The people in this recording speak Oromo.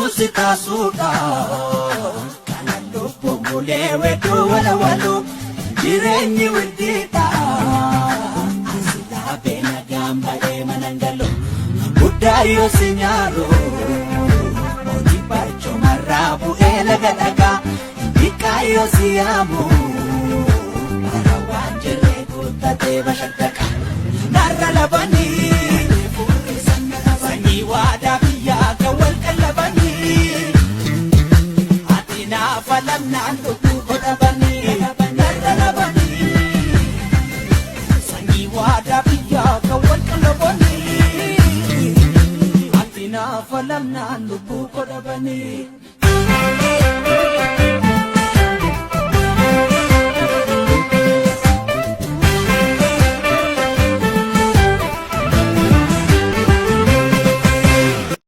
sita suda Kanalubbu mulewe tu wala walu Jirenyi widita Asila bena gamba manangalo Budayo sinyaro Moni parcho marabu elagalaga Ikayo siyamu Parawan jere kutate bashagdaka Naralabani Sanyi wada biya kawal kalabani Atina falam na antuku kodabani Naralabani Sanyi wada biya kawal kalabani Atina falam na antuku kodabani